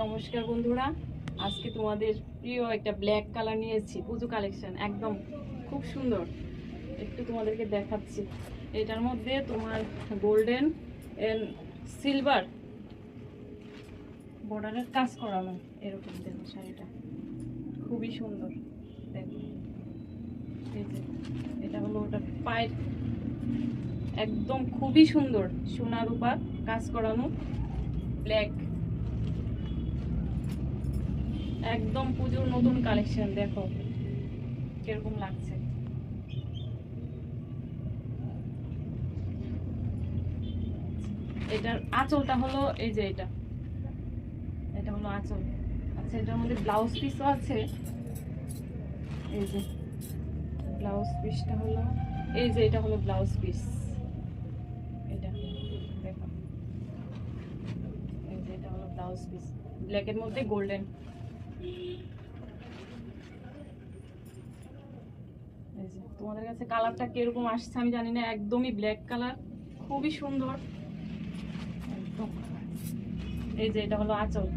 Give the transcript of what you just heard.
নমস্কার বন্ধুরা, আজকে তোমাদের প্রিয় একটা ব্ল্যাক কালার নিয়েছি, পুজো কালেকশন। একদম খুব সুন্দর, একটু তোমাদেরকে দেখাচ্ছি। এটার মধ্যে তোমার গোল্ডেন এন্ড সিলভার বর্ডারের কাজ করানো, এরকম দেখো শাড়িটা খুবই সুন্দর। দেখো এই যে এটা হলো ওটা পায়ের, একদম খুবই সুন্দর, সোনা রূপার কাজ করানো ব্ল্যাক, একদম পুজোর নতুন কালেকশন। দেখো কিরকম লাগছে। এটার আঁচলটা হলো এই যে এটা হলো আঁচল। আচ্ছা, এটার মধ্যে ব্লাউজ পিসও আছে। এই যে ব্লাউজ পিসটা হলো এই যে এটা হলো ব্লাউজ পিস। এটা দেখো, এই যে এটা হলো ব্লাউজ পিস, ব্ল্যাকের মধ্যে গোল্ডেন। এই যে তোমাদের কাছে কালারটা কিরকম আসছে আমি জানি না, একদমই ব্ল্যাক কালার, খুবই সুন্দর একদম। এই যে এটা হলো আঁচল।